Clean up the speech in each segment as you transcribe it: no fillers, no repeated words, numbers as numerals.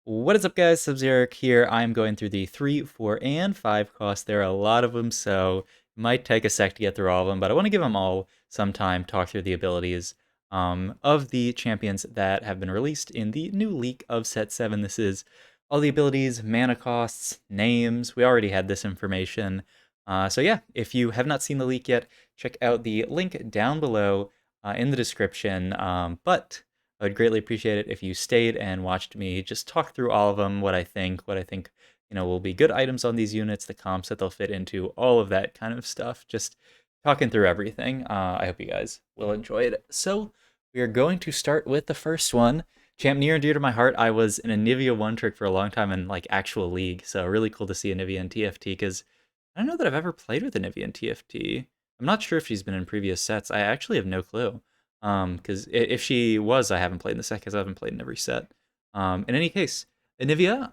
What is up, guys? Sub-Zero here. I'm going through the 3, 4, and 5 costs. There are a lot of them, so it might take a sec to get through all of them, but I want to give them all some time, talk through the abilities of the champions that have been released in the new leak of Set 7. This is all the abilities, mana costs, names. We already had this information. So yeah, if you have not seen the leak yet, check out the link down below in the description. But I would greatly appreciate it if you stayed and watched me just talk through all of them, what I think, will be good items on these units, the comps that they'll fit into, all of that kind of stuff. Just talking through everything. I hope you guys will enjoy it. So we are going to start with the first one. Champ near and dear to my heart. I was in a Nivea one trick for a long time in like actual league, so really cool to see a Nivea in TFT because I don't know that I've ever played with a Nivea in TFT. I'm not sure if she's been in previous sets. I actually have no clue. Because if she was, I haven't played in the set because I haven't played in every set. In any case, Anivia,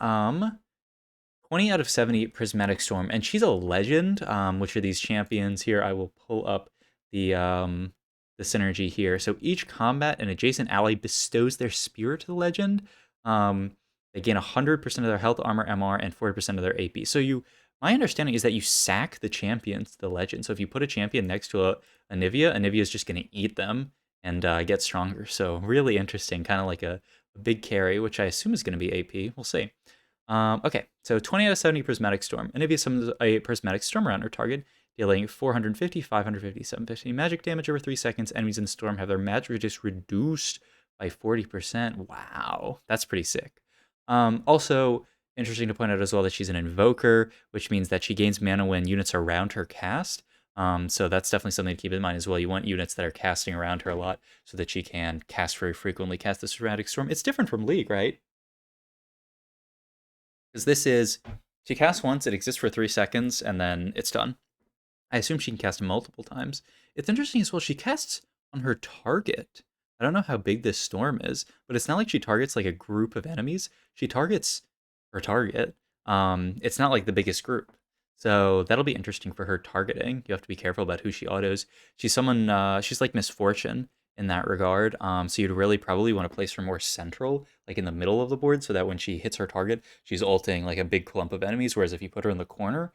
20 out of 70 Prismatic Storm, and she's a legend. Which are these champions here? I will pull up the synergy here. So each combat and adjacent ally bestows their spirit to the legend. They gain 100% of their health, armor, MR, and 40% of their AP. So my understanding is that you sack the champions to the legend. So if you put a champion next to a Anivia is just going to eat them and get stronger. So really interesting, kind of like a big carry, which I assume is going to be AP. We'll see. Okay, so 20 out of 70 Prismatic Storm. Anivia summons a Prismatic Storm around her target, dealing 450, 550, 750 magic damage over 3 seconds. Enemies in the storm have their magic resist reduced by 40%. Wow, that's pretty sick. Also, interesting to point out as well that she's an Invoker, which means that she gains mana when units around her cast. So that's definitely something to keep in mind as well. You want units that are casting around her a lot so that she can cast very frequently, cast the Sporadic Storm. It's different from League, right? Because this is, she casts once, it exists for 3 seconds, and then it's done. I assume she can cast multiple times. It's interesting as well, she casts on her target. I don't know how big this storm is, but it's not like she targets like a group of enemies. She targets her target. It's not like the biggest group. So that'll be interesting for her targeting. You have to be careful about who she autos. She's someone, she's like Misfortune in that regard. So you'd really probably want to place her more central, like in the middle of the board, so that when she hits her target, she's ulting like a big clump of enemies. Whereas if you put her in the corner,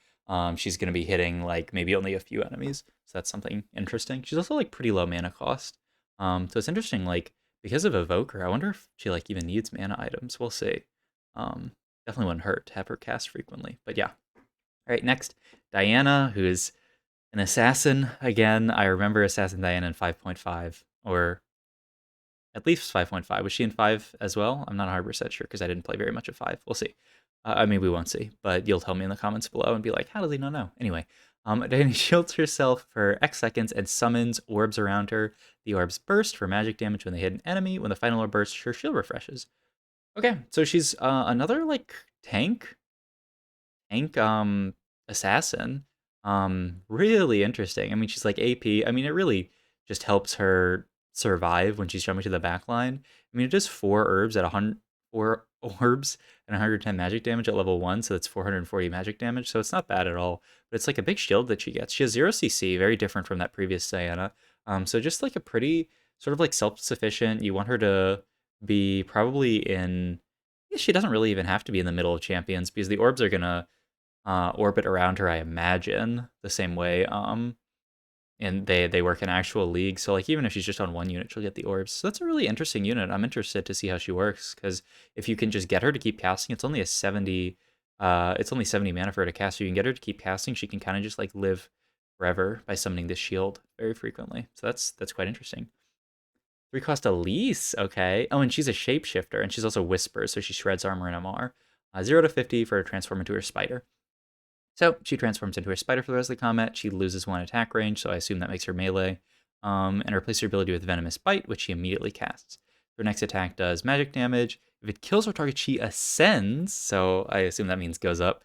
she's going to be hitting like maybe only a few enemies. So that's something interesting. She's also like pretty low mana cost. So it's interesting, like because of Evoker, I wonder if she like even needs mana items. We'll see. Definitely wouldn't hurt to have her cast frequently. But yeah. All right, next, Diana, who is an assassin. Again, I remember Assassin Diana in 5.5, or at least 5.5. Was she in 5 as well? I'm not 100% sure because I didn't play very much of 5. We'll see. I mean, we won't see, but you'll tell me in the comments below and be like, how does he not know? Anyway, Diana shields herself for X seconds and summons orbs around her. The orbs burst for magic damage when they hit an enemy. When the final orb bursts, her shield refreshes. Okay, so she's another like tank assassin. Really interesting. I mean, she's like AP. I mean, it really just helps her survive when she's jumping to the back line. I mean, it does 4 orbs at 100, 4 orbs and 110 magic damage at level 1, so that's 440 magic damage. So it's not bad at all. But it's like a big shield that she gets. She has 0 CC, very different from that previous Diana. So just like a pretty sort of like self-sufficient. You want her to be probably in. Yeah, she doesn't really even have to be in the middle of champions because the orbs are gonna orbit around her, I imagine, the same way. And they work in actual league. So like even if she's just on one unit, she'll get the orbs. So that's a really interesting unit. I'm interested to see how she works because if you can just get her to keep casting, it's only 70 mana for her to cast. So you can get her to keep casting. She can kind of just like live forever by summoning this shield very frequently. So that's quite interesting. 3 cost Elise, okay. Oh, and she's a shapeshifter, and she's also Whisper, so she shreds armor and MR. 0 to 50 for her to transform into her spider. So she transforms into her spider for the rest of the combat. She loses 1 attack range, so I assume that makes her melee. And replaces her ability with Venomous Bite, which she immediately casts. Her next attack does magic damage. If it kills her target, she ascends, so I assume that means goes up,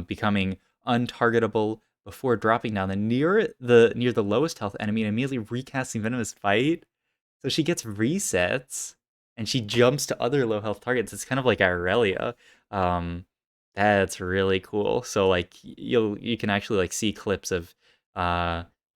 becoming untargetable before dropping down near the lowest health enemy and immediately recasting Venomous Bite. So she gets resets and she jumps to other low health targets. It's kind of like Aurelia. That's really cool. So like you can actually like see clips of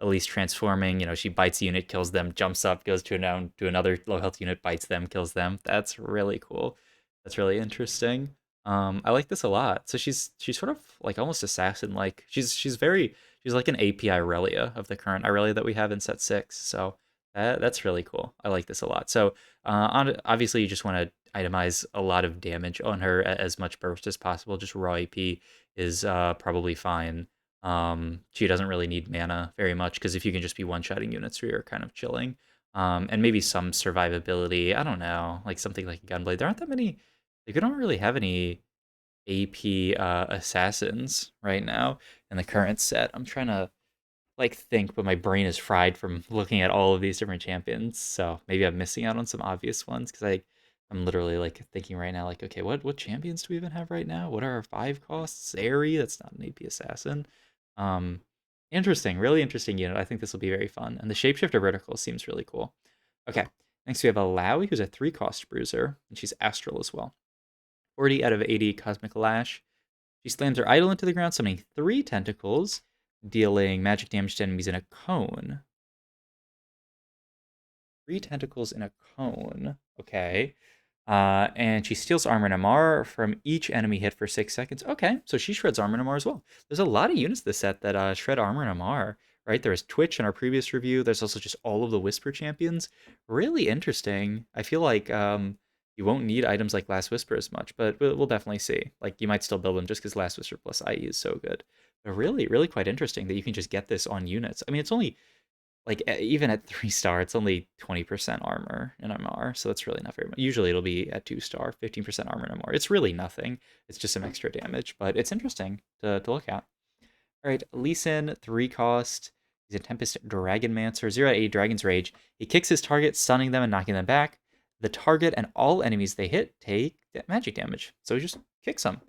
Elise transforming. You know, she bites a unit, kills them, jumps up, goes to another low health unit, bites them, kills them. That's really cool. That's really interesting. I like this a lot. So she's sort of like almost assassin like. She's like an API Irelia of the current Irelia that we have in set 6. So that's really cool. I like this a lot. So obviously you just want to itemize a lot of damage on her as much burst as possible. Just raw AP is probably fine. She doesn't really need mana very much because if you can just be one-shotting units, you're kind of chilling. And maybe some survivability. I don't know, like something like a gunblade. There aren't that many, like, we don't really have any AP assassins right now in the current set. I'm trying to like think, but my brain is fried from looking at all of these different champions. So maybe I'm missing out on some obvious ones because I'm literally like thinking right now, like, okay, what champions do we even have right now? What are our 5 costs? Zeri, that's not an AP assassin. Um, Interesting, really interesting unit. I think this will be very fun. And the shapeshifter vertical seems really cool. Okay, next we have Alawi, who's a 3-cost bruiser, and she's astral as well. 40 out of 80 Cosmic Lash. She slams her idol into the ground, summoning 3 tentacles, dealing magic damage to enemies in a cone. 3 tentacles in a cone. Okay. And she steals armor and MR from each enemy hit for 6 seconds. Okay, so she shreds armor and MR as well. There's a lot of units this set that shred armor and MR, right? There's Twitch in our previous review. There's also just all of the Whisper champions. Really interesting. I feel like you won't need items like Last Whisper as much, but we'll definitely see. Like, you might still build them just because Last Whisper plus IE is so good. But really, really quite interesting that you can just get this on units. I mean, it's only like even at 3-star, it's only 20% armor in MR, so that's really not very much. Usually it'll be at 2-star, 15% armor in MR. It's really nothing. It's just some extra damage, but it's interesting to look at. All right, Lee Sin, 3-cost. He's a Tempest Dragonmancer, 0 out of 8 Dragon's Rage. He kicks his target, stunning them and knocking them back. The target and all enemies they hit take magic damage, so he just kicks them.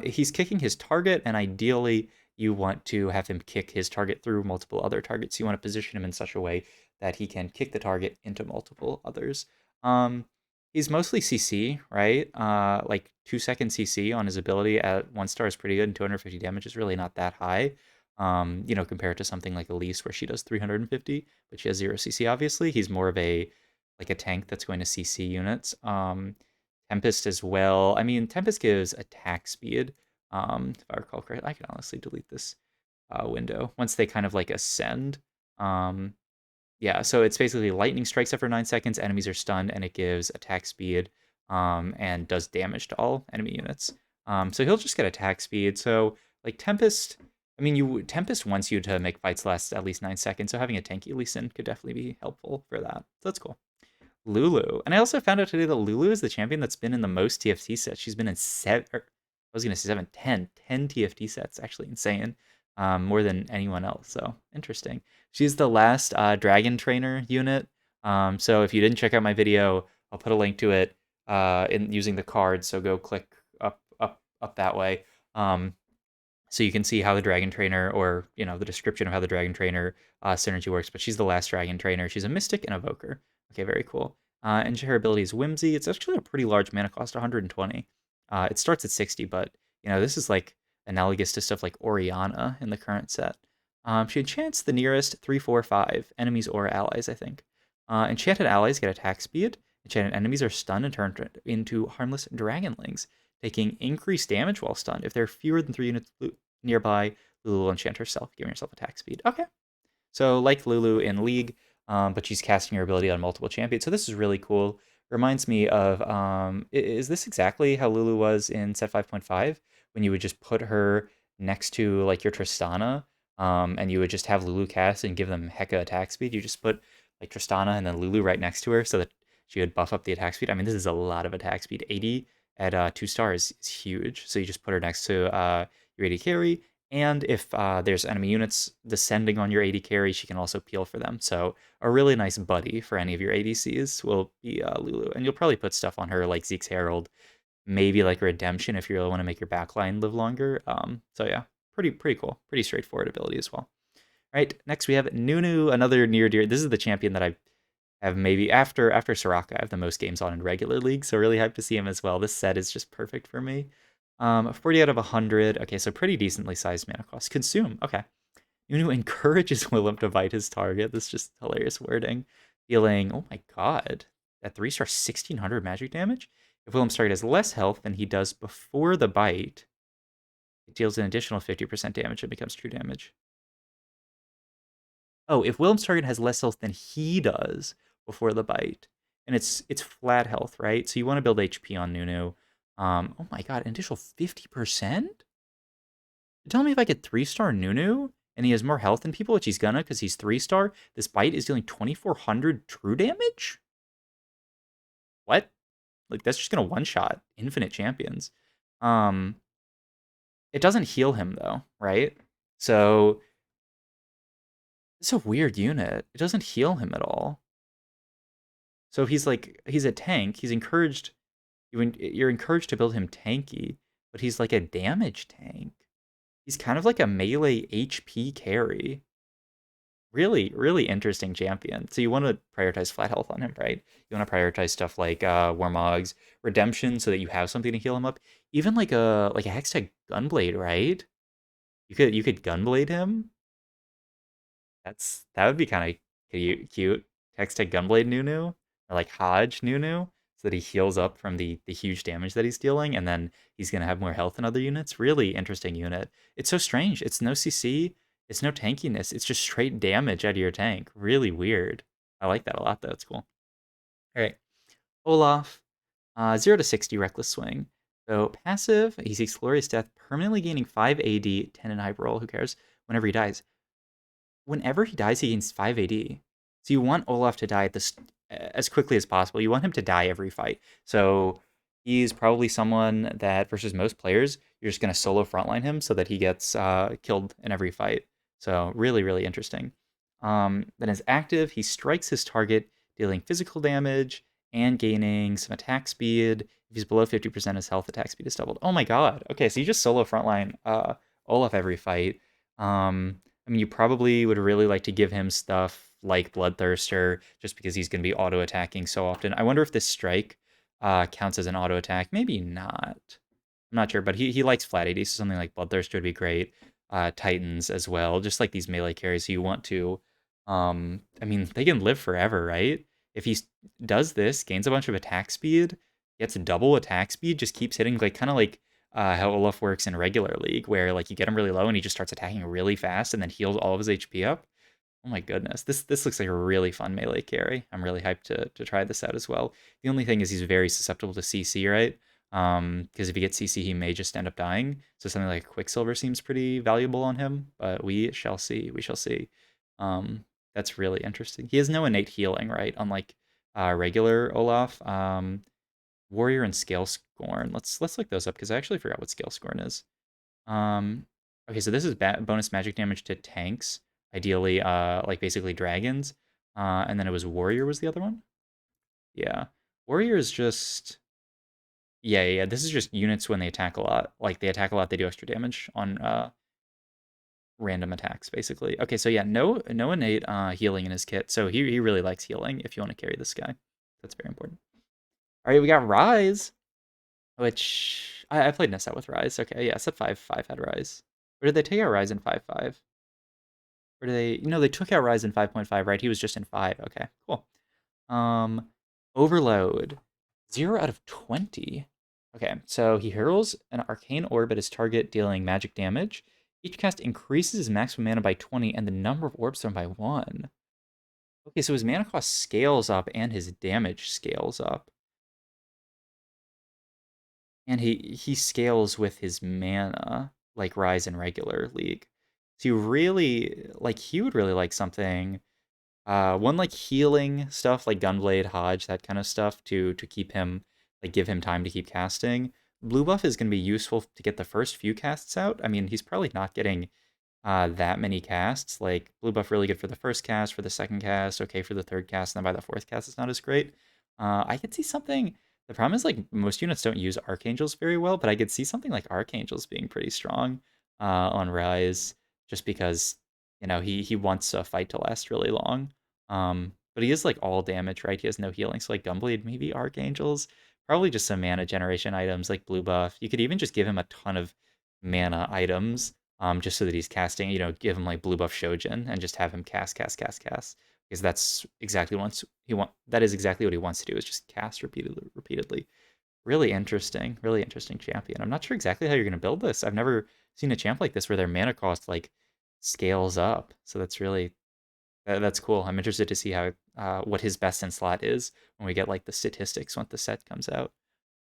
He's kicking his target, and ideally you want to have him kick his target through multiple other targets. You want to position him in such a way that he can kick the target into multiple others. Um, he's mostly CC, right? Like 2-second CC on his ability at 1-star is pretty good, and 250 damage is really not that high. Compared to something like Elise where she does 350, but she has 0 CC. Obviously, he's more of a like a tank that's going to CC units. Tempest as well. I mean, Tempest gives attack speed. If I recall correctly, I can honestly delete this window once they kind of like ascend. Um, yeah, so it's basically lightning strikes after 9 seconds, enemies are stunned, and it gives attack speed and does damage to all enemy units. So he'll just get attack speed. So like Tempest, I mean, Tempest wants you to make fights last at least 9 seconds, so having a tanky Lee Sin could definitely be helpful for that. So that's cool. Lulu. And I also found out today that Lulu is the champion that's been in the most TFT sets. She's been in 7, I was going to say 7, 10 TFT sets. Actually insane. More than anyone else. So interesting. She's the last Dragon Trainer unit. So if you didn't check out my video, I'll put a link to it in using the card. So go click up that way. So you can see how the Dragon Trainer, or the description of how the Dragon Trainer synergy works. But she's the last Dragon Trainer. She's a Mystic and Evoker. Okay, very cool. And her ability is Whimsy. It's actually a pretty large mana cost, 120. It starts at 60, but this is like analogous to stuff like Oriana in the current set. She enchants the nearest 3, 4, 5 enemies or allies, I think. Enchanted allies get attack speed. Enchanted enemies are stunned and turned into harmless dragonlings, taking increased damage while stunned. If there are fewer than 3 units nearby, Lulu will enchant herself, giving herself attack speed. Okay. So like Lulu in League, but she's casting her ability on multiple champions. So this is really cool. Reminds me of, is this exactly how Lulu was in set 5.5? When you would just put her next to like your Tristana, and you would just have Lulu cast and give them hecka attack speed. You just put like Tristana and then Lulu right next to her so that she would buff up the attack speed. I mean, this is a lot of attack speed. 80 at 2 stars is huge. So you just put her next to your AD carry, and if there's enemy units descending on your AD carry, she can also peel for them. So a really nice buddy for any of your ADCs will be Lulu. And you'll probably put stuff on her like Zeke's Herald, maybe like Redemption if you really want to make your backline live longer. So yeah, pretty cool. Pretty straightforward ability as well. All right, next we have Nunu, another near dear. This is the champion that I have maybe after Soraka, I have the most games on in regular league, so really hyped to see him as well. This set is just perfect for me. 40 out of 100. Okay, so pretty decently sized mana cost. Consume. Okay. Nunu encourages Willem to bite his target. This is just hilarious wording. Dealing, oh my god, at 3-star 1600 magic damage. If Willem's target has less health than he does before the bite, it deals an additional 50% damage and becomes true damage. Oh, if Willem's target has less health than he does before the bite, and it's flat health, right? So you want to build HP on Nunu. Oh my god, an additional 50%? Tell me if I get 3-star Nunu and he has more health than people, which he's gonna because he's 3-star. This bite is dealing 2400 true damage? What? Like that's just gonna one-shot infinite champions. Um, it doesn't heal him though, right? So it's a weird unit. It doesn't heal him at all. So he's a tank. He's encouraged. You're encouraged to build him tanky, but he's like a damage tank. He's kind of like a melee HP carry. Really, really interesting champion. So you want to prioritize flat health on him, right? You want to prioritize stuff like Warmog's Redemption so that you have something to heal him up. Even like a Hextech Gunblade, right? You could Gunblade him. That would be kind of cute. Hextech Gunblade Nunu or like Hodge Nunu so that he heals up from the huge damage that he's dealing, and then he's gonna have more health than other units. Really interesting unit. It's so strange. It's no CC. It's no tankiness. It's just straight damage out of your tank. Really weird. I like that a lot though. It's cool. All right, Olaf. 0 to 60 Reckless Swing. So passive, he seeks Glorious Death, permanently gaining 5 AD, 10 in hyper roll. Who cares? Whenever he dies, whenever he dies, he gains 5 AD. So you want Olaf to die as quickly as possible. You want him to die every fight. So he's probably someone that, versus most players, you're just going to solo frontline him so that he gets killed in every fight. So really, really interesting. Then as active, he strikes his target, dealing physical damage and gaining some attack speed. If he's below 50%, his health attack speed is doubled. Oh my god. Okay, so you just solo frontline Olaf every fight. I mean, you probably would really like to give him stuff like Bloodthirster, just because he's going to be auto attacking so often. I wonder if this strike counts as an auto attack. Maybe not. I'm not sure, but he likes flat AD, so something like Bloodthirster would be great. Titans as well, just like these melee carries you want to. I mean, they can live forever, right? If he does this, gains a bunch of attack speed, gets double attack speed, just keeps hitting, like kind of like how Olaf works in regular League, where like you get him really low and he just starts attacking really fast and then heals all of his HP up. Oh my goodness, this looks like a really fun melee carry. I'm really hyped to try this out as well. The only thing is he's very susceptible to CC, right? Because if he gets CC, he may just end up dying. So something like Quicksilver seems pretty valuable on him, but we shall see. We shall see. That's really interesting. He has no innate healing, right? Unlike regular Olaf. Warrior and Scale Scorn. Let's look those up because I actually forgot what Scale Scorn is. Um, okay, so this is bonus magic damage to tanks, ideally, like basically dragons. And then it was Warrior was the other one. Yeah, Warrior is just yeah. This is just units when they attack a lot. Like they attack a lot, they do extra damage on random attacks, basically. Okay, so yeah, no innate healing in his kit. So he really likes healing. If you want to carry this guy, that's very important. All right, we got Rise. Which I played in a set with Rise. Okay, yeah, set 5 had Rise. Or did they take out Rise in 5.5? Or did they? No, they took out Rise in 5.5, right? He was just in 5. Okay, cool. Um, Overload, 0 out of 20. Okay, so he hurls an arcane orb at his target, dealing magic damage. Each cast increases his maximum mana by 20, and the number of orbs thrown by 1. Okay, so his mana cost scales up, and his damage scales up. And he scales with his mana, like Rise in regular League. So you really like he would really like something one like healing stuff like Gunblade, Hodge, that kind of stuff to keep him like give him time to keep casting. Blue buff is going to be useful to get the first few casts out. I mean, he's probably not getting that many casts. Like blue buff really good for the first cast, for the second cast, okay for the third cast, and then by the fourth cast it's not as great. I could see something. The problem is like most units don't use archangels very well, but I could see something like archangels being pretty strong on Rise, just because he wants a fight to last really long. But he is like all damage, right? He has no healing, so like Gunblade, maybe archangels, probably just some mana generation items like blue buff. You could even just give him a ton of mana items just so that he's casting, give him like blue buff Shojin and just have him cast, because that is exactly what he wants to do, is just cast repeatedly. Really interesting champion. I'm not sure exactly how you're gonna build this. I've never seen a champ like this where their mana cost like scales up. So that's really that's cool. I'm interested to see how what his best in slot is when we get like the statistics once the set comes out.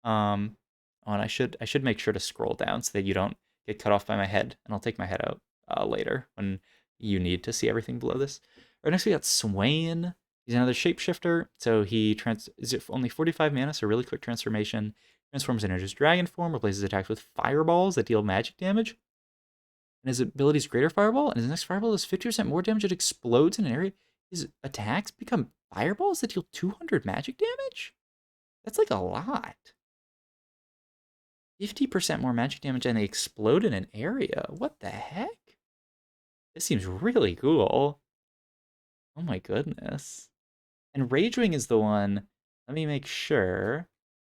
Um, oh, and I should make sure to scroll down so that you don't get cut off by my head, and I'll take my head out later when you need to see everything below this. Right next we got Swain. He's another shapeshifter, so he is it only 45 mana, so really quick transformation. Transforms into his dragon form, replaces attacks with fireballs that deal magic damage, and his ability is Greater Fireball, and his next Fireball does 50% more damage. It explodes in an area. His attacks become fireballs that deal 200 magic damage? That's like a lot. 50% more magic damage, and they explode in an area. What the heck? This seems really cool. Oh my goodness. And Ragewing is the one. Let me make sure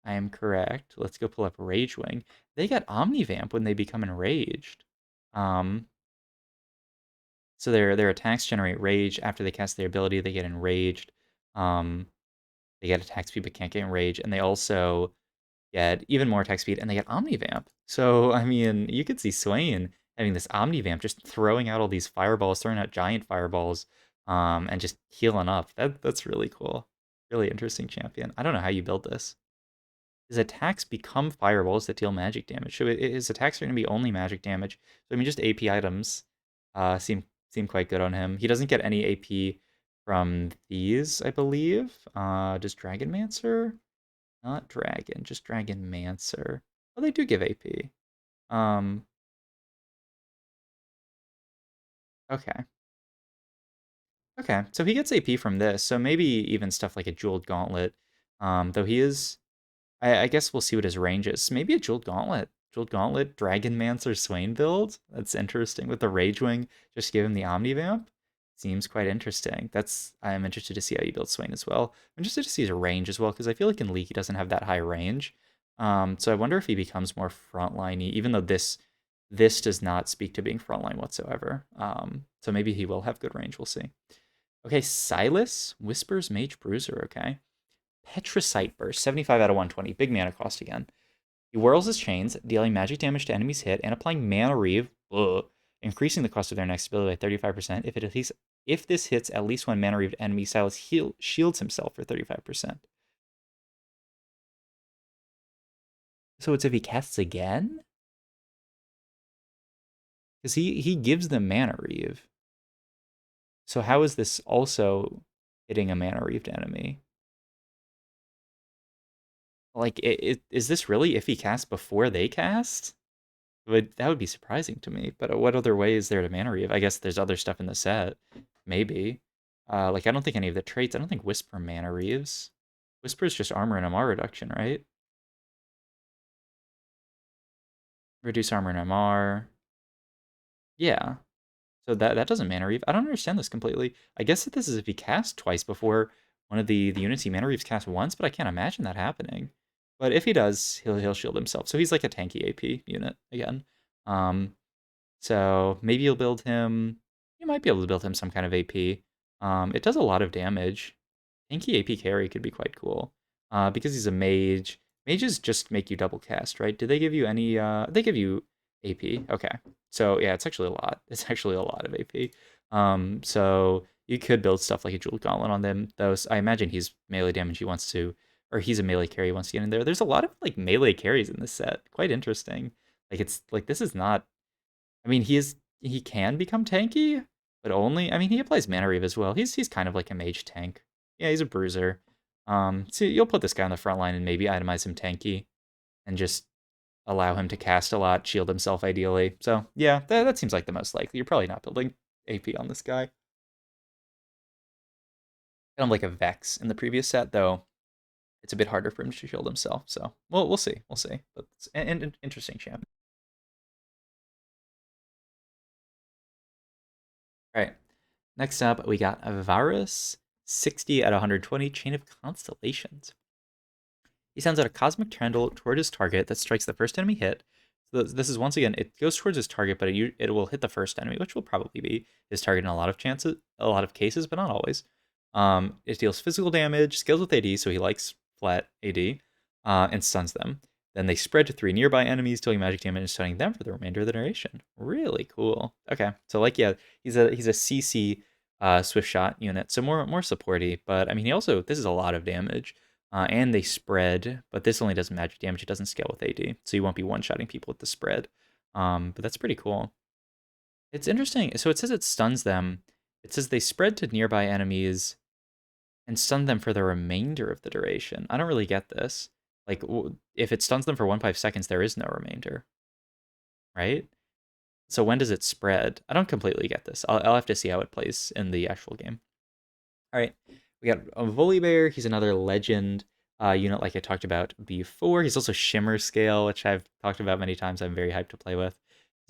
I am correct. Let's go pull up Ragewing. They got Omnivamp when they become enraged. Um, So their attacks generate rage. After they cast their ability, they get enraged. Um, they get attack speed but can't get enraged, and they also get even more attack speed, and they get Omnivamp. So I mean, you could see Swain having this Omnivamp, just throwing out all these fireballs, throwing out giant fireballs, and just healing up. That's really cool. Really interesting champion. I don't know how you build this. His attacks become fireballs that deal magic damage. So his attacks are going to be only magic damage. So I mean, just AP items seem quite good on him. He doesn't get any AP from these, I believe. Does Dragon Mancer? Not Dragon, just Dragon Mancer. Oh, they do give AP. Um, okay. Okay, so he gets AP from this, so maybe even stuff like a Jeweled Gauntlet. Though he is I guess we'll see what his range is. Maybe a Jeweled Gauntlet. Jeweled Gauntlet, Dragon Mancer Swain build. That's interesting. With the Rage Wing, just give him the Omnivamp. Seems quite interesting. I'm interested to see how you build Swain as well. I'm interested to see his range as well, because I feel like in League he doesn't have that high range. So I wonder if he becomes more frontliney, even though this does not speak to being frontline whatsoever. So maybe he will have good range. We'll see. Okay, Silas, Whispers Mage Bruiser, okay. Petricite Burst, 75 out of 120. Big mana cost again. He whirls his chains, dealing magic damage to enemies hit and applying Mana Reave, increasing the cost of their next ability by 35%. If this hits at least one Mana Reaved enemy, Silas shields himself for 35%. So it's if he casts again? Because he gives them Mana Reave. So how is this also hitting a Mana Reaved enemy? Like, is this really if he casts before they cast? That would be surprising to me. But what other way is there to mana reave? I guess there's other stuff in the set. Maybe. Like I don't think any of the traits. I don't think Whisper mana reaves. Whisper is just armor and MR reduction, right? Reduce armor and MR. Yeah. So that doesn't mana reave. I don't understand this completely. I guess that this is if he casts twice before one of the Unity mana reaves cast once, but I can't imagine that happening. But if he does, he'll shield himself. So he's like a tanky AP unit again. Um, So maybe you'll build him. You might be able to build him some kind of AP. It does a lot of damage. Tanky AP carry could be quite cool. Because he's a mage. Mages just make you double cast, right? Do they give you any? They give you AP. Okay. So yeah, it's actually a lot. It's actually a lot of AP. So you could build stuff like a Jeweled Gauntlet on them. Though I imagine he's melee damage. He wants to, or he's a melee carry. He wants to get in there. There's a lot of like melee carries in this set. Quite interesting. Like it's like this is not I mean, he can become tanky, but only. I mean, he applies Mana Reave as well. He's kind of like a mage tank. Yeah, he's a bruiser. So you'll put this guy on the front line and maybe itemize him tanky, and just allow him to cast a lot, shield himself ideally. So yeah, that seems like the most likely. You're probably not building AP on this guy. Kind of like a Vex in the previous set, though. It's a bit harder for him to shield himself. So we'll see. We'll see. But it's an interesting champ. All right. Next up, we got Varus, 60 out of 120, Chain of Constellations. He sends out a Cosmic Trundle toward his target that strikes the first enemy hit. So this is once again, it goes towards his target, but it will hit the first enemy, which will probably be his target in a lot of cases, but not always. It deals physical damage, scales with AD, so he likes flat AD. and stuns them. Then they spread to 3 nearby enemies, dealing magic damage and stunning them for the remainder of the duration. Really cool. Okay, so like yeah, he's a CC swift shot unit, so more supporty. But I mean, he also this is a lot of damage, and they spread, but this only does magic damage. It doesn't scale with AD, so you won't be one shotting people with the spread. But that's pretty cool. It's interesting. So it says it stuns them. It says they spread to nearby enemies and stun them for the remainder of the duration. I don't really get this. Like, if it stuns them for 1.5 seconds, there is no remainder, right? So when does it spread? I don't completely get this. I'll have to see how it plays in the actual game. All right, we got a Volibear. He's another legend unit like I talked about before. He's also Shimmer Scale, which I've talked about many times. I'm very hyped to play with.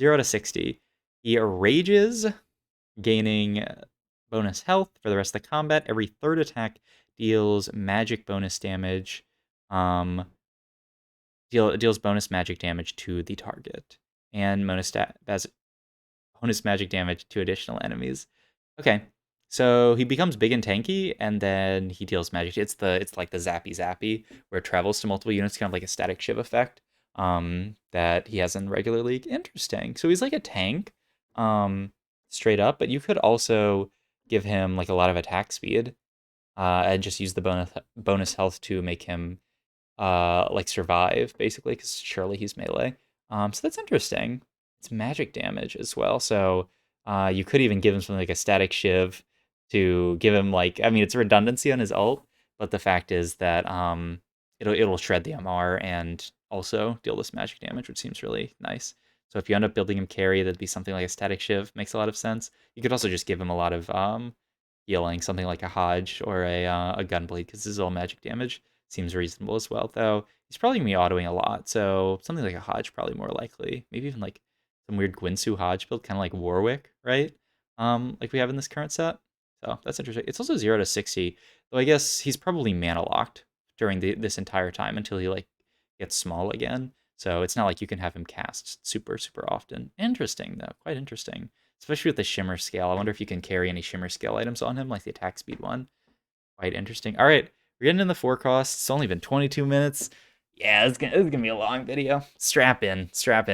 0 to 60. He rages, gaining bonus health for the rest of the combat. Every third attack deals magic bonus damage. Deals bonus magic damage to the target and bonus magic damage to additional enemies. Okay, so he becomes big and tanky, and then he deals magic. It's like the zappy where it travels to multiple units, kind of like a static shiv effect. That he has in regular league. Interesting. So he's like a tank, straight up. But you could also give him like a lot of attack speed, and just use the bonus health to make him like survive basically, because surely he's melee. So that's interesting. It's magic damage as well, so you could even give him something like a static shiv to give him like, I mean, it's redundancy on his ult, but the fact is that it'll shred the MR and also deal this magic damage, which seems really nice. So if you end up building him carry, that'd be something like a static shiv. Makes a lot of sense. You could also just give him a lot of healing, something like a Hodge or a Gunbleed, because this is all magic damage. Seems reasonable as well, though he's probably gonna be autoing a lot, so something like a Hodge probably more likely. Maybe even like some weird Gwinsu Hodge build, kind of like Warwick, right? Like we have in this current set. So that's interesting. It's also 0 to 60, though I guess he's probably mana locked during this entire time until he like gets small again. So it's not like you can have him cast super often. Interesting though, quite interesting. Especially with the Shimmer Scale. I wonder if you can carry any Shimmer Scale items on him, like the attack speed one. Quite interesting. All right, we're getting in the forecast. It's only been 22 minutes. Yeah, it's gonna be a long video. Strap in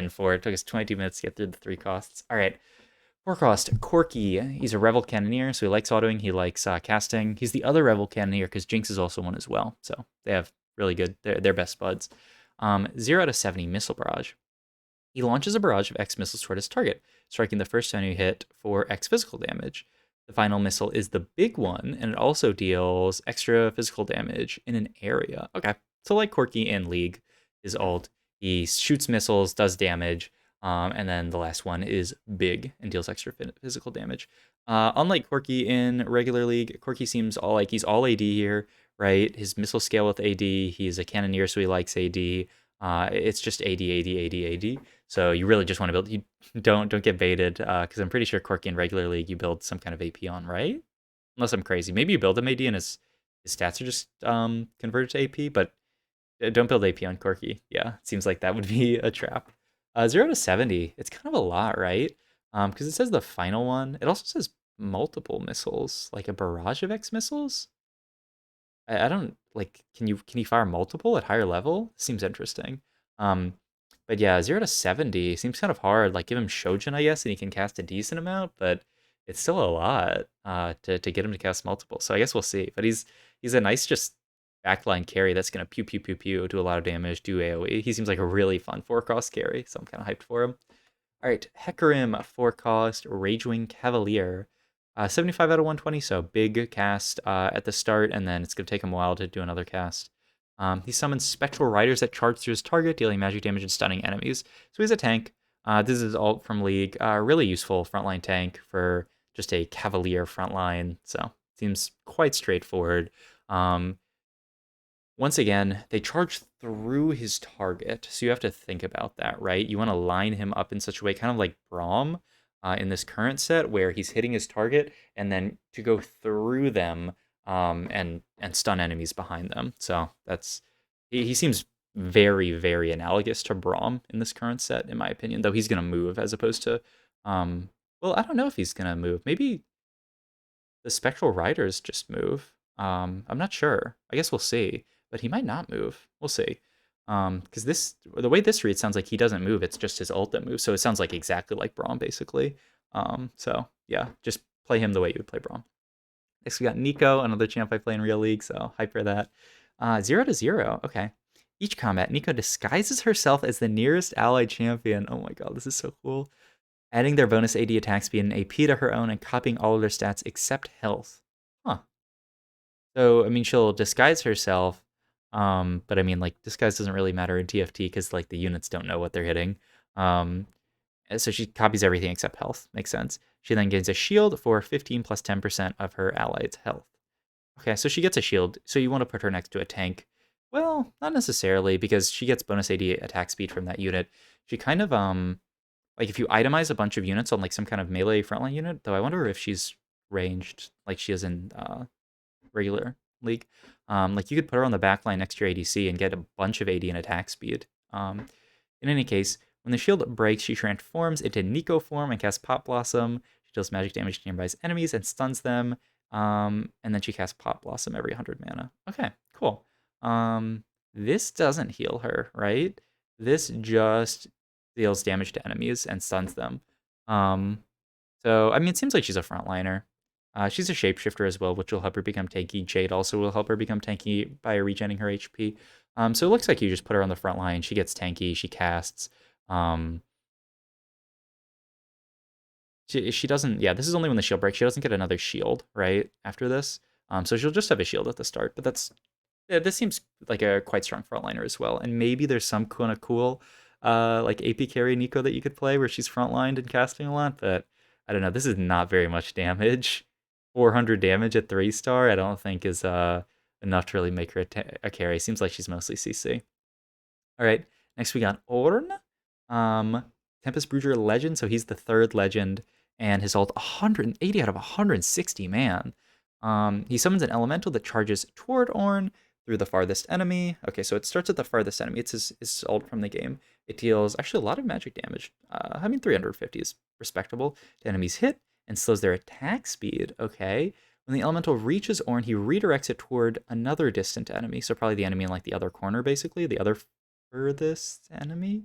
for it. It took us 22 minutes to get through the 3 costs. All right, forecast. Corky. He's a Revel Cannoneer, so he likes autoing. He likes casting. He's the other Revel Cannoneer because Jinx is also one as well. So they have really good. They're best buds. 0 to 70 Missile Barrage. He launches a barrage of X missiles toward his target, striking the first enemy hit for X physical damage. The final missile is the big one, and it also deals extra physical damage in an area. Okay, so like Corky in League, his ult, he shoots missiles, does damage, and then the last one is big and deals extra physical damage. Unlike Corky in regular League, Corky seems he's all AD here, right? His missile scale with AD, he's a cannoneer, so he likes AD. It's just AD. So you really just want to build. You don't get baited, because I'm pretty sure Corky in regular league you build some kind of AP on, right? Unless I'm crazy. Maybe you build him AD and his stats are just converted to AP, but don't build AP on Corky. Yeah, it seems like that would be a trap. 0 to 70. It's kind of a lot, right? Because it says the final one. It also says multiple missiles, like a barrage of X missiles. I don't like. Can you fire multiple at higher level? Seems interesting. Um, but yeah, 0 to 70 seems kind of hard. Like give him Shojin, I guess, and he can cast a decent amount, but it's still a lot to get him to cast multiple. So I guess we'll see. But he's a nice just backline carry that's gonna pew pew pew pew, do a lot of damage, do AoE. He seems like a really fun 4-cost carry, so I'm kind of hyped for him. All right, Hecarim, 4-cost, Ragewing Cavalier. 75 out of 120, so big cast at the start, and then it's going to take him a while to do another cast. He summons Spectral Riders that charge through his target, dealing magic damage and stunning enemies. So he's a tank. This is alt from League. Really useful frontline tank for just a Cavalier frontline, so seems quite straightforward. Once again, they charge through his target, so you have to think about that, right? You want to line him up in such a way, kind of like Braum in this current set, where he's hitting his target and then to go through them and stun enemies behind them. So he seems very analogous to Braum in this current set, in my opinion. Though he's gonna move as opposed to, well, I don't know if he's gonna move. Maybe the Spectral Riders just move. I'm not sure. I guess we'll see. But he might not move. We'll see. Because the way this reads sounds like he doesn't move. It's just his ult that moves. So it sounds like exactly like Braum, basically. So yeah, just play him the way you would play Braum. Next, we got Nico, another champ I play in Real League, so hype for that. 0 to 0. Okay. Each combat, Nico disguises herself as the nearest allied champion. Oh my god, this is so cool. Adding their bonus AD attack speed and AP to her own and copying all of their stats except health. Huh. So, I mean, she'll disguise herself, but I mean, like, disguise doesn't really matter in TFT because, like, the units don't know what they're hitting. Um, so she copies everything except health. Makes sense. She then gains a shield for 15 plus 10% of her allied's health. Okay, so she gets a shield. So you want to put her next to a tank. Well, not necessarily, because she gets bonus AD attack speed from that unit. She kind of, like, if you itemize a bunch of units on, like, some kind of melee frontline unit, though I wonder if she's ranged, like she is in regular league. Like, you could put her on the back line next to your ADC and get a bunch of AD and attack speed. In any case, when the shield breaks, she transforms into Nico form and casts Pop Blossom. She deals magic damage to nearby enemies and stuns them. And then she casts Pop Blossom every 100 mana. Okay, cool. This doesn't heal her, right? This just deals damage to enemies and stuns them. So, I mean, it seems like she's a frontliner. She's a shapeshifter as well, which will help her become tanky. Jade also will help her become tanky by regenerating her HP. So it looks like you just put her on the front line. She gets tanky. She casts. Um, she doesn't. Yeah, this is only when the shield breaks. She doesn't get another shield right after this. So she'll just have a shield at the start. But that's yeah. This seems like a quite strong frontliner as well. And maybe there's some kind of cool, like AP carry Nico that you could play where she's frontlined and casting a lot. But I don't know. This is not very much damage. 400 damage at 3-star. I don't think is enough to really make her a carry. Seems like she's mostly CC. All right, next we got Ornn, Tempest Bruiser legend. So he's the third legend, and his ult 180 out of 160. Man, he summons an elemental that charges toward Ornn through the farthest enemy. Okay, so it starts at the farthest enemy. It's his ult from the game. It deals actually a lot of magic damage. I mean, 350 is respectable to enemies hit and slows their attack speed. Okay. When the elemental reaches Ornn, he redirects it toward another distant enemy. So probably the enemy in like the other corner, basically, the other furthest enemy.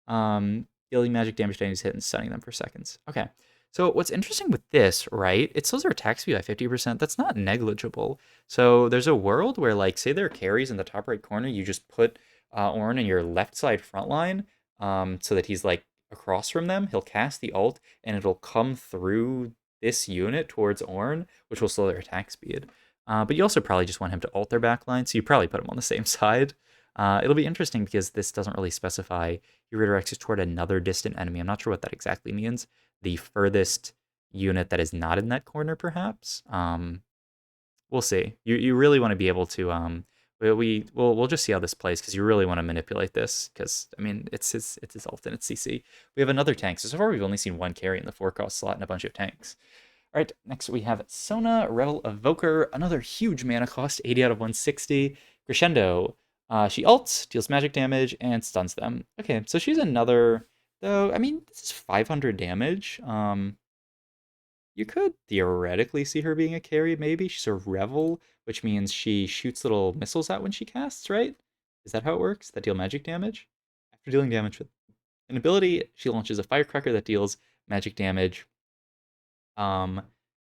Dealing magic damage to enemies hit and stunning them for seconds. Okay. So what's interesting with this, right? It slows their attack speed by 50%. That's not negligible. So there's a world where, like, say there are carries in the top right corner, you just put Ornn in your left side front line, so that he's like across from them. He'll cast the ult, and it'll come through this unit towards Ornn, which will slow their attack speed. But you also probably just want him to ult their backline, so you probably put him on the same side. It'll be interesting because this doesn't really specify he redirects toward another distant enemy. I'm not sure what that exactly means. The furthest unit that is not in that corner, perhaps. We'll see. You really want to be able to we'll just see how this plays because you really want to manipulate this because I mean it's his ult and it's CC. We have another tank. So far we've only seen one carry in the 4-cost slot and a bunch of tanks. All right, next we have Sona, Revel Evoker, another huge mana cost, 80 out of 160. Crescendo. She ults, deals magic damage, and stuns them. Okay, so she's another, though, I mean, this is 500 damage. You could theoretically see her being a carry, maybe. She's a Revel, which means she shoots little missiles out when she casts, right? Is that how it works? That deal magic damage? After dealing damage with an ability, she launches a firecracker that deals magic damage to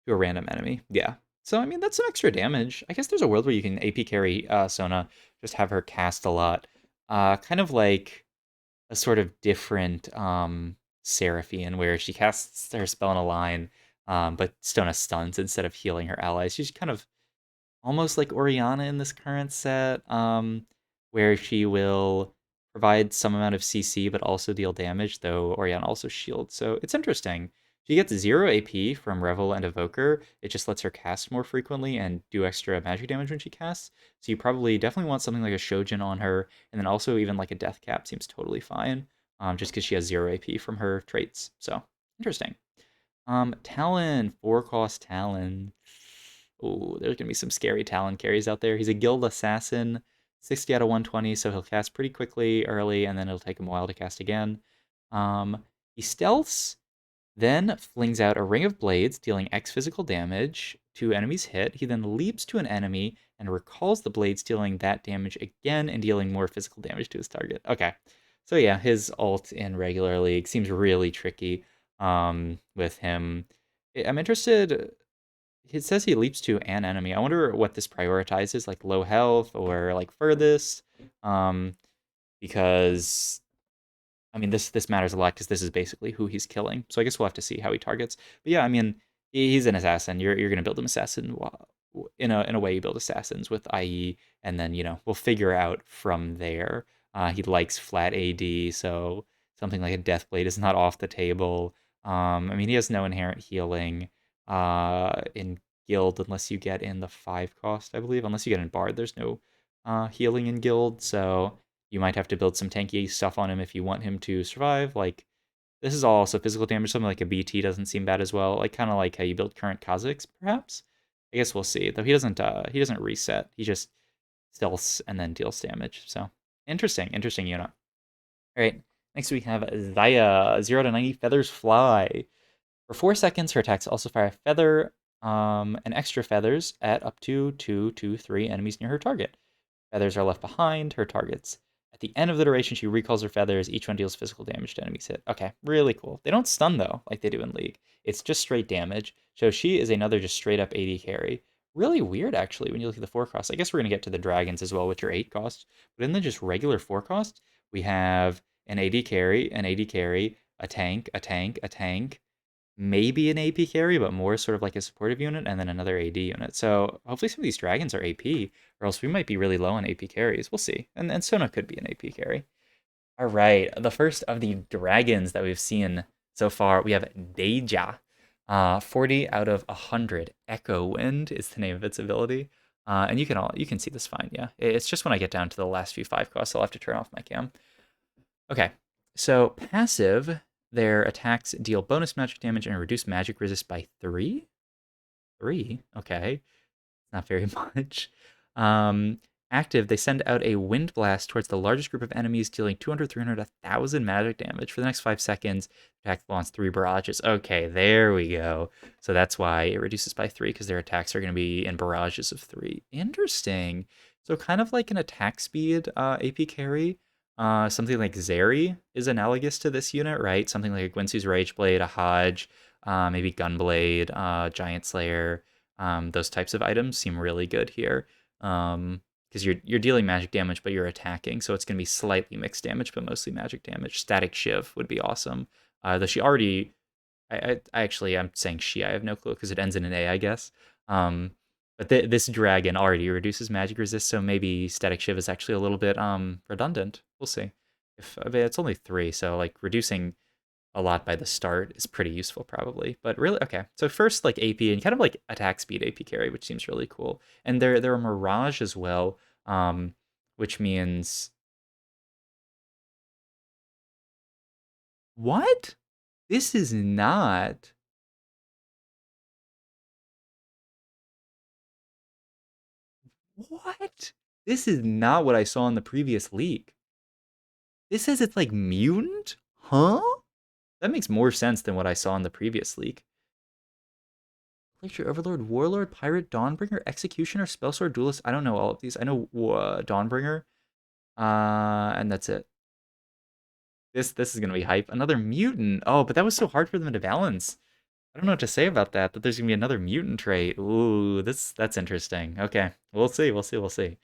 a random enemy. Yeah. So, I mean, that's some extra damage. I guess there's a world where you can AP carry Sona, just have her cast a lot. Kind of like a sort of different Seraphine, where she casts her spell in a line, but Sona stuns instead of healing her allies. She's kind of almost like Orianna in this current set, where she will provide some amount of CC but also deal damage, though Orianna also shields. So it's interesting. She gets 0 AP from Revel and Evoker. It just lets her cast more frequently and do extra magic damage when she casts. So you probably definitely want something like a Shojin on her, and then also even like a Death Cap seems totally fine, just because she has 0 AP from her traits. So interesting. Talon, 4-cost Talon. Oh, there's gonna be some scary Talon carries out there. He's a guild assassin, 60 out of 120, so he'll cast pretty quickly early, and then it'll take him a while to cast again. He stealths, then flings out a ring of blades, dealing X physical damage 2 enemies hit. He then leaps to an enemy and recalls the blades, dealing that damage again and dealing more physical damage to his target. Okay. So yeah, his ult in regular league seems really tricky with him. I'm interested. It says he leaps to an enemy. I wonder what this prioritizes, like low health or like furthest, um, because I mean this matters a lot because this is basically who he's killing. So I guess we'll have to see how he targets. But yeah, I mean he's an assassin. You're gonna build him assassin in a way you build assassins with IE, and then we'll figure out from there. He likes flat AD, so something like a Deathblade is not off the table. I mean he has no inherent healing in guild unless you get in the 5 cost, I believe. Unless you get in Bard, there's no healing in guild, so you might have to build some tanky stuff on him if you want him to survive. Like, this is all also physical damage. Something like a BT doesn't seem bad as well. Like, kind of like how you build current Kazakhs, perhaps. I guess we'll see. Though he doesn't reset. He just stealths and then deals damage. So interesting unit. All right. Next we have Zaya, 0 to 90 feathers fly. For 4 seconds, her attacks also fire a feather and extra feathers at up to 3 enemies near her target. Feathers are left behind her targets. At the end of the duration, she recalls her feathers. Each one deals physical damage to enemies hit. Okay, really cool. They don't stun, though, like they do in League. It's just straight damage. So she is another just straight up AD carry. Really weird, actually, when you look at the 4 cost. I guess we're going to get to the dragons as well, which are 8 costs. But in the just regular 4 cost, we have an AD carry, a tank, a tank, a tank, maybe an AP carry, but more sort of like a supportive unit, and then another AD unit. So hopefully some of these dragons are AP, or else we might be really low on AP carries. We'll see. And Sona could be an AP carry. All right, the first of the dragons that we've seen so far, we have Deja. 40 out of 100. Echo Wind is the name of its ability. And you can see this fine, yeah. It's just when I get down to the last few 5 costs, I'll have to turn off my cam. Okay, so passive, their attacks deal bonus magic damage and reduce magic resist by 3? 3? Okay. Not very much. Um, Active, they send out a wind blast towards the largest group of enemies, dealing 200, 300, 1,000 magic damage. For the next 5 seconds, attack launch 3 barrages. Okay, there we go. So that's why it reduces by 3, because their attacks are going to be in barrages of 3. Interesting. So kind of like an attack speed AP carry. Something like Zeri is analogous to this unit, right? Something like a Gwynsu's Rageblade, a Hodge, maybe Gunblade, Giant Slayer. Those types of items seem really good here. Because you're dealing magic damage, but you're attacking, so it's going to be slightly mixed damage, but mostly magic damage. Static Shiv would be awesome. Though she already, I actually, I'm saying she, I have no clue because it ends in an A, I guess. But this dragon already reduces magic resist, so maybe Static Shiv is actually a little bit redundant. We'll see. If I mean, it's only 3, so like reducing a lot by the start is pretty useful probably. But really, okay. So first like AP and kind of like attack speed AP carry, which seems really cool. And they're a Mirage as well, which means what? This is not what? This is not what I saw in the previous leak. This says it's like mutant? Huh? That makes more sense than what I saw in the previous leak. Lecture Overlord, Warlord, Pirate, Dawnbringer, Executioner, Spellsword, Duelist. I don't know all of these. I know Dawnbringer, and that's it. This is gonna be hype. Another mutant. Oh, but that was so hard for them to balance. I don't know what to say about that. That there's gonna be another mutant trait. Ooh, that's interesting. Okay, we'll see. We'll see.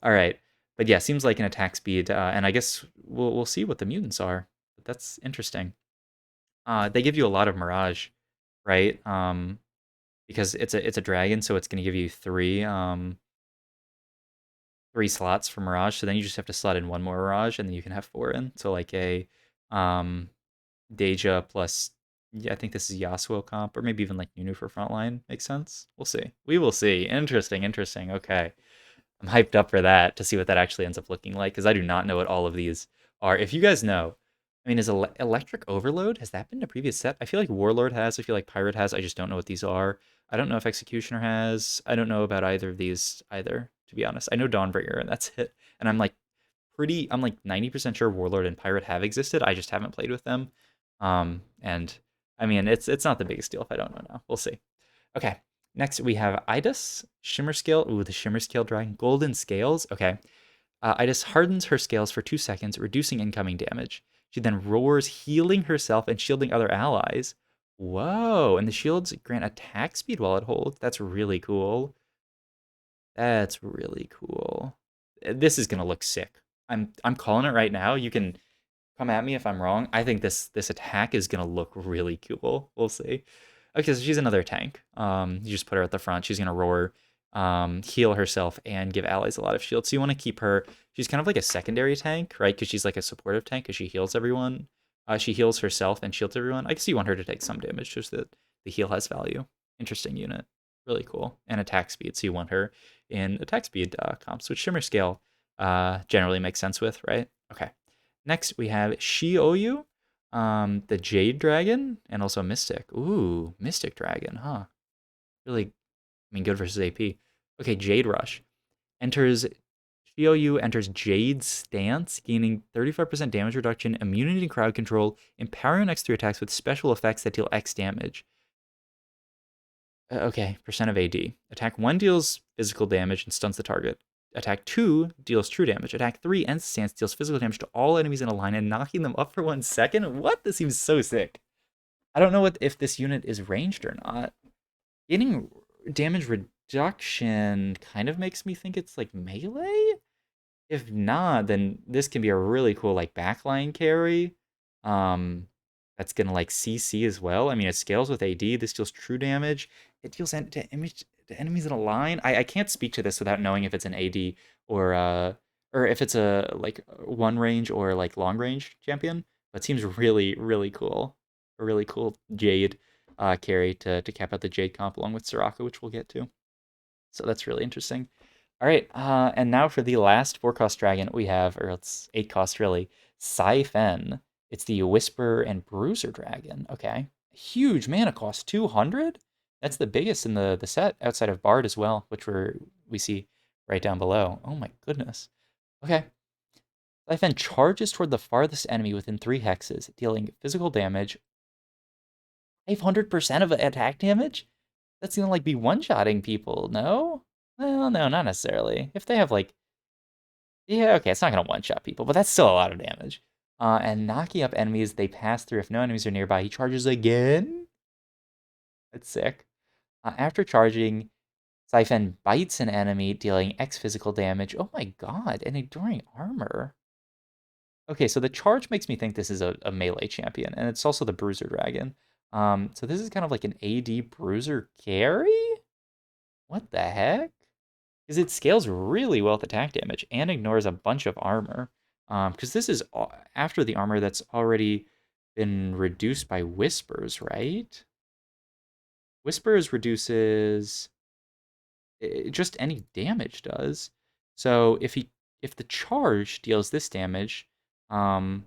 All right, but yeah, seems like an attack speed, and I guess we'll see what the mutants are. But that's interesting. They give you a lot of Mirage, right? Because it's a dragon, so it's gonna give you 3 slots for Mirage. So then you just have to slot in 1 more Mirage, and then you can have 4 in. So like a um Deja plus, yeah, I think this is Yasuo comp, or maybe even like Nunu for frontline. Makes sense. We'll see. We will see. Interesting. Okay. I'm hyped up for that to see what that actually ends up looking like, because I do not know what all of these are. If you guys know, I mean, is Electric Overload, has that been a previous set? I feel like Warlord has, I feel like Pirate has, I just don't know what these are. I don't know if Executioner has. I don't know about either of these either, to be honest. I know Dawnbringer, and that's it. And I'm like 90% sure Warlord and Pirate have existed. I just haven't played with them. And I mean, it's not the biggest deal if I don't know now. We'll see. Okay. Next, we have Idus, Shimmer Scale. Ooh, the Shimmer Scale Dragon. Golden Scales. Okay. Idus hardens her scales for 2 seconds, reducing incoming damage. She then roars, healing herself and shielding other allies. Whoa, and the shields grant attack speed while it holds. That's really cool. That's really cool. This is gonna look sick. I'm calling it right now. You can come at me if I'm wrong. I think this attack is gonna look really cool. We'll see. Okay, so she's another tank. You just put her at the front. She's gonna roar, heal herself, and give allies a lot of shield. So you want to keep her. She's kind of like a secondary tank, right? Because she's like a supportive tank because she heals everyone. She heals herself and shields everyone. I guess you want her to take some damage just that the heal has value. Interesting unit. Really cool. And attack speed. So you want her in attack speed comps, which Shimmer Scale generally makes sense with, right? Okay. Next, we have Shioyu, the Jade Dragon, and also Mystic. Ooh, Mystic Dragon, huh? Really, I mean, good versus AP. Okay, Jade Rush. Enters Shioyu enters Jade's stance, gaining 35% damage reduction, immunity to crowd control, empowering X3 attacks with special effects that deal X damage. Okay, percent of AD. Attack 1 deals physical damage and stuns the target. Attack 2 deals true damage. Attack 3 ends the stance, deals physical damage to all enemies in a line and knocking them up for 1 second? What? This seems so sick. I don't know if this unit is ranged or not. Gaining damage reduction kind of makes me think it's like melee? If not, then this can be a really cool like backline carry. Um, that's gonna like CC as well. I mean, it scales with AD. This deals true damage. It deals to enemies in a line. I can't speak to this without knowing if it's an AD or if it's a like one range or like long range champion. But it seems really cool. A really cool Jade carry to cap out the Jade comp along with Soraka, which we'll get to. So that's really interesting. All right, and now for the last 4-cost dragon we have, or it's 8-cost really, Saifen. It's the Whisperer and Bruiser dragon. Okay, huge mana cost, 200. That's the biggest in the set outside of Bard as well, which we see right down below. Oh my goodness. Okay, Saifen charges toward the farthest enemy within 3 hexes, dealing physical damage, 500% of attack damage. That's gonna like be one-shotting people, no? Well, no, not necessarily. If they have like, yeah, okay, it's not gonna one-shot people, but that's still a lot of damage. And knocking up enemies they pass through. If no enemies are nearby, he charges again. That's sick. After charging, Siphon bites an enemy, dealing X physical damage. Oh my god, and enduring armor. Okay, so the charge makes me think this is a melee champion, and it's also the Bruiser Dragon. So this is kind of like an AD Bruiser carry? What the heck? Because it scales really well with attack damage and ignores a bunch of armor. Because this is after the armor that's already been reduced by Whispers, right? Whispers reduces just any damage does. So if the charge deals this damage, um,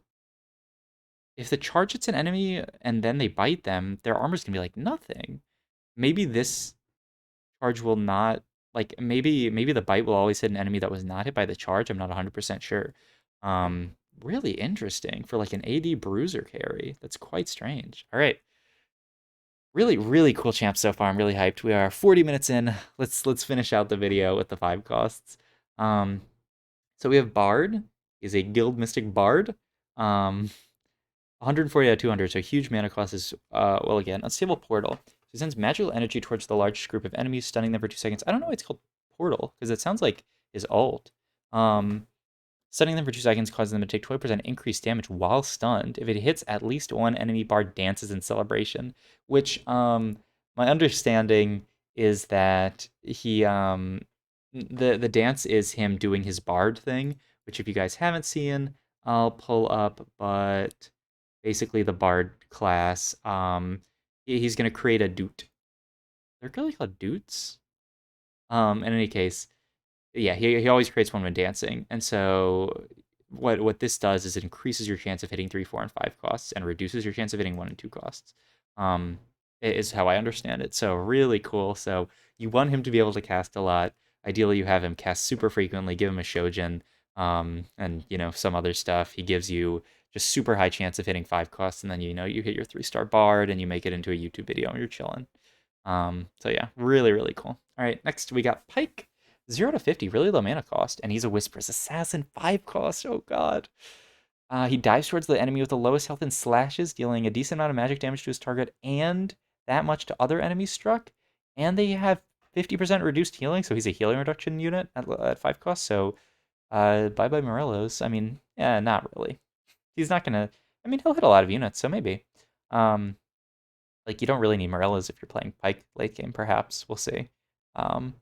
if the charge hits an enemy and then they bite them, their armor's gonna be like nothing. Maybe this charge will not like maybe the bite will always hit an enemy that was not hit by the charge. I'm not 100% sure. Really interesting for like an AD bruiser carry. That's quite strange. All right. Really cool champ so far. I'm really hyped. We are 40 minutes in. Let's finish out the video with the 5 costs. Um so we have Bard. He's a Guild Mystic Bard. 140 out of 200, so huge mana cost is, well, again, Unstable Portal. So it sends magical energy towards the largest group of enemies, stunning them for 2 seconds. I don't know why it's called Portal, because it sounds like his ult. Stunning them for 2 seconds causes them to take 20% increased damage while stunned. If it hits at least one enemy, Bard dances in celebration, which, my understanding is that the dance is him doing his Bard thing, which if you guys haven't seen, I'll pull up, but basically the Bard class. He's gonna create a doot. They're really called doots. In any case, yeah, he always creates one when dancing, and so what this does is it increases your chance of hitting 3, 4, and 5 costs, and reduces your chance of hitting 1 and 2 costs. Is how I understand it. So really cool. So you want him to be able to cast a lot. Ideally, you have him cast super frequently. Give him a Shojin, and some other stuff. He gives you just super high chance of hitting 5 costs, and then you hit your 3-star Bard, and you make it into a YouTube video, and you're chilling. So yeah, really, really cool. All right, next we got Pike. 0 to 50, really low mana cost, and he's a Whisper's Assassin, 5 cost. Oh god. He dives towards the enemy with the lowest health and slashes, dealing a decent amount of magic damage to his target and that much to other enemies struck. And they have 50% reduced healing, so he's a healing reduction unit at 5 cost. So bye bye Morellos. I mean, yeah, not really. He's not gonna. I mean, he'll hit a lot of units, so maybe. Um, like you don't really need Morellos if you're playing Pike late game, perhaps. We'll see. Um,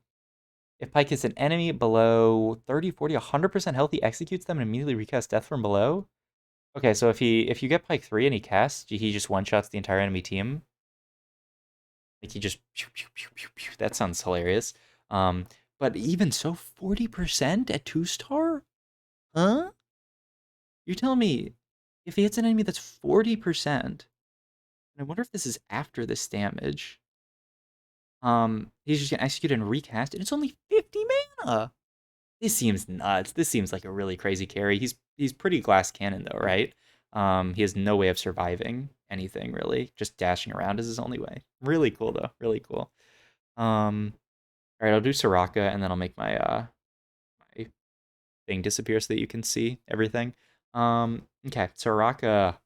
if Pike is an enemy below 30, 40, 100% health, he executes them and immediately recasts Death from below. Okay, so if you get Pike 3 and he casts, he just one-shots the entire enemy team. Like he just pew, pew, pew, pew, pew. That sounds hilarious. Um, but even so, 40% at 2-star? Huh? You're telling me if he hits an enemy that's 40%, I wonder if this is after this damage. He's just gonna execute and recast, and it's only 50 mana. This seems nuts. This seems like a really crazy carry. He's pretty glass cannon though, right? He has no way of surviving anything really. Just dashing around is his only way. Really cool though. Really cool. All right, I'll do Soraka and then I'll make my thing disappear so that you can see everything. Okay, Soraka,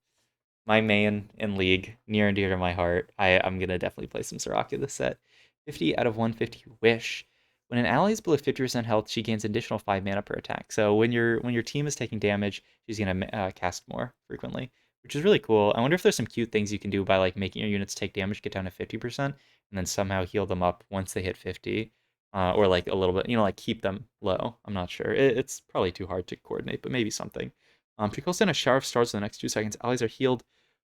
my main in League, near and dear to my heart. I'm gonna definitely play some Soraka this set. 50 out of 150 Wish. When an ally is below 50% health, she gains additional 5 mana per attack. So when your team is taking damage, she's gonna cast more frequently, which is really cool. I wonder if there's some cute things you can do by like making your units take damage, get down to 50%, and then somehow heal them up once they hit 50, or like a little bit, like keep them low. I'm not sure. It's probably too hard to coordinate, but maybe something. She calls down a shower of stars in the next 2 seconds. Allies are healed.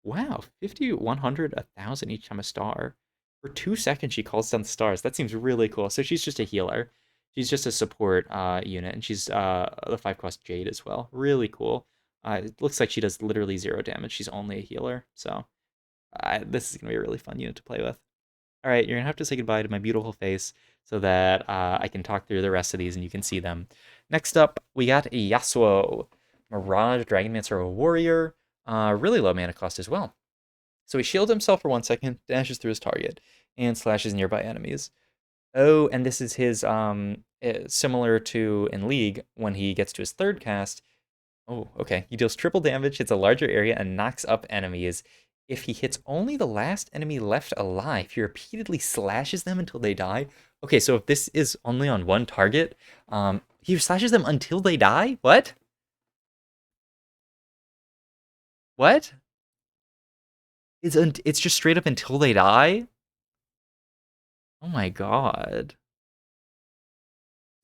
Wow, 50, 100, 1,000 each time a star. For 2 seconds, she calls down the stars. That seems really cool. So she's just a healer. She's just a support unit, and she's the 5-cost Jade as well. Really cool. It looks like she does literally 0 damage. She's only a healer. So this is going to be a really fun unit to play with. All right, you're going to have to say goodbye to my beautiful face so that I can talk through the rest of these and you can see them. Next up, we got Yasuo. Mirage Dragonmancer Warrior. Really low mana cost as well. So he shields himself for 1 second, dashes through his target, and slashes nearby enemies. Oh, and this is his similar to in League when he gets to his third cast. Oh, okay. He deals triple damage, hits a larger area, and knocks up enemies. If he hits only the last enemy left alive, he repeatedly slashes them until they die. Okay, so if this is only on one target, he slashes them until they die? What? What? It's just straight up until they die? Oh my god.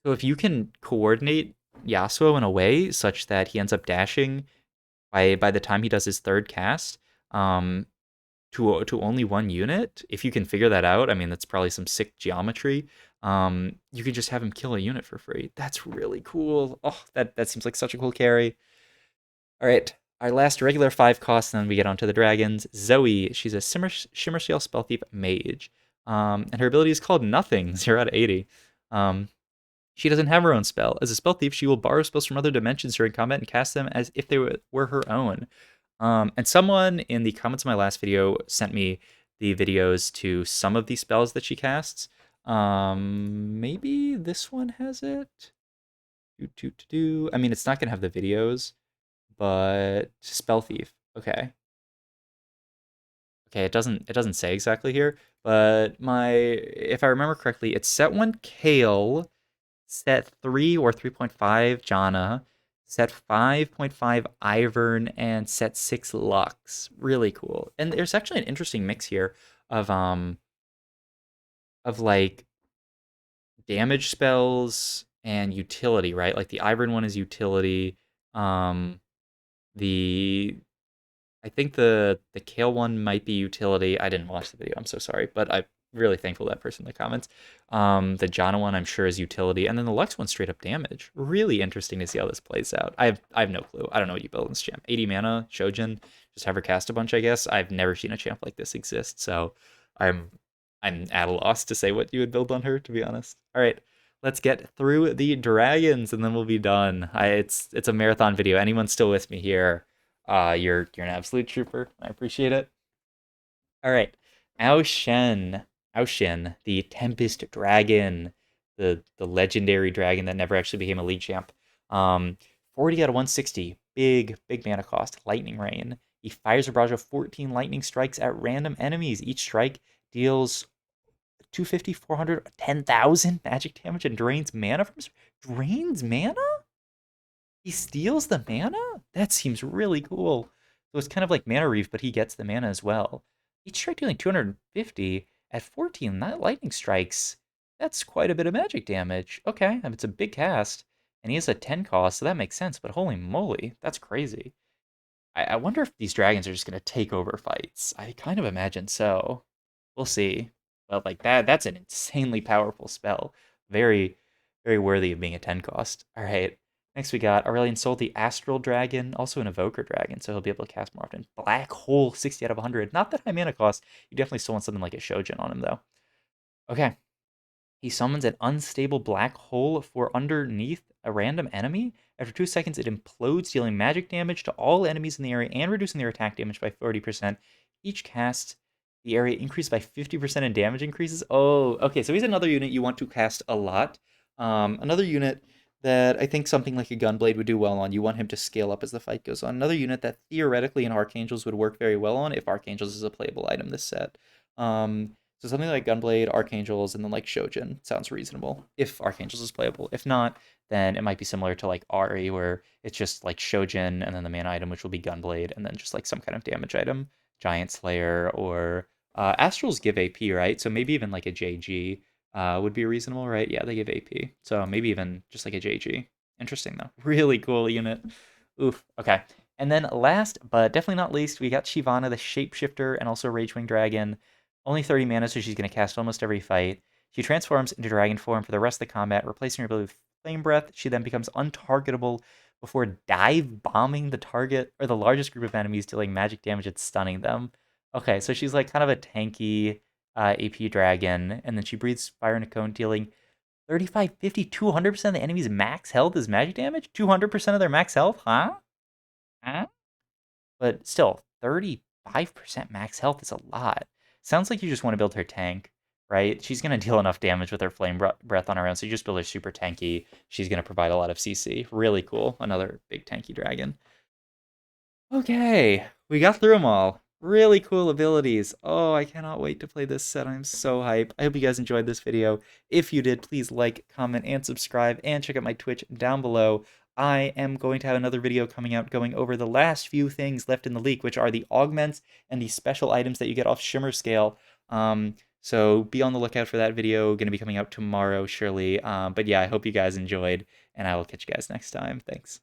So if you can coordinate Yasuo in a way such that he ends up dashing by the time he does his third cast, to only one unit, if you can figure that out, I mean that's probably some sick geometry. You could just have him kill a unit for free. That's really cool. Oh, that seems like such a cool carry. All right, our last regular 5 cost, and then we get onto the dragons. Zoe, she's a Shimmer Steel Spell Thief mage. And her ability is called Nothing, 0 out of 80. She doesn't have her own spell. As a spell thief, she will borrow spells from other dimensions during combat and cast them as if they were her own. And someone in the comments of my last video sent me the videos to some of these spells that she casts. Maybe this one has it. I mean, it's not gonna have the videos, but spell thief. Okay. Okay, it doesn't say exactly here, but if I remember correctly, it's set 1 Kale, set 3 or 3.5 Janna, set 5.5 Ivern, and set 6 Lux. Really cool. And there's actually an interesting mix here of like damage spells and utility, right? Like the Ivern one is utility. The I think the Kale one might be utility. I didn't watch the video. I'm so sorry, but I'm really thankful to that person in the comments. The Janna one I'm sure is utility, and then the Lux one straight up damage. Really interesting to see how this plays out. I have no clue. I don't know what you build in this champ. 80 mana, Shojin, just have her cast a bunch. I guess I've never seen a champ like this exist, so I'm I'm at a loss to say what you would build on her, to be honest. All right. Let's get through the dragons and then we'll be done. It's a marathon video. Anyone still with me here? You're an absolute trooper. I appreciate it. All right, Ao Shen. Aushin, the Tempest Dragon, the legendary dragon that never actually became a league champ. Um, 40 out of 160, big mana cost. Lightning Rain. He fires a barrage of 14 lightning strikes at random enemies. Each strike deals 250, 400, 10,000 magic damage and drains mana from. Drains mana? He steals the mana? That seems really cool. So it's kind of like Mana Reef, but he gets the mana as well. Each strike dealing 250 at 14. That lightning strikes. That's quite a bit of magic damage. Okay, I mean, it's a big cast, and he has a 10 cost, so that makes sense. But holy moly, that's crazy. I wonder if these dragons are just gonna take over fights. I kind of imagine so. We'll see. But like that's an insanely powerful spell. Very, very worthy of being a 10 cost. All right. Next we got Aurelian Soul, the Astral Dragon, also an Evoker Dragon, so he'll be able to cast more often. Black Hole, 60 out of 100. Not that high mana cost. You definitely still want something like a Shojin on him though. Okay. He summons an unstable black hole for underneath a random enemy. After 2 seconds, it implodes, dealing magic damage to all enemies in the area and reducing their attack damage by 40%. Each cast, the area increased by 50% in damage increases. Oh, okay, so he's another unit you want to cast a lot. Another unit that I think something like a Gunblade would do well on. You want him to scale up as the fight goes on. Another unit that theoretically in Archangels would work very well on if Archangels is a playable item this set. So something like Gunblade, Archangels, and then like Shojin sounds reasonable if Archangels is playable. If not, then it might be similar to like Ari, where it's just like Shojin and then the mana item, which will be Gunblade, and then just like some kind of damage item, Giant Slayer, or Astrals give AP, right? So maybe even like a JG would be reasonable, right? Yeah, they give AP. So maybe even just like a JG. Interesting though. Really cool unit. Oof. Okay. And then last, but definitely not least, we got Shivana, the Shapeshifter, and also Ragewing Dragon. Only 30 mana, so she's going to cast almost every fight. She transforms into dragon form for the rest of the combat, replacing her ability with Flame Breath. She then becomes untargetable before dive bombing the target or the largest group of enemies, dealing magic damage and stunning them. Okay, so she's like kind of a tanky AP dragon, and then she breathes fire in a cone, dealing 35, 50, 200% of the enemy's max health is magic damage? 200% of their max health? Huh? Huh? But still, 35% max health is a lot. Sounds like you just want to build her tank, right? She's going to deal enough damage with her flame breath on her own, so you just build her super tanky. She's going to provide a lot of CC. Really cool. Another big tanky dragon. Okay, we got through them all. Really cool abilities. Oh, I cannot wait to play this set. I'm so hype. I hope you guys enjoyed this video. If you did, please like, comment, and subscribe, and check out my Twitch down below. I am going to have another video coming out going over the last few things left in the leak, which are the augments and the special items that you get off Shimmer Scale. So be on the lookout for that video. Going to be coming out tomorrow, surely. But yeah, I hope you guys enjoyed, and I will catch you guys next time. Thanks.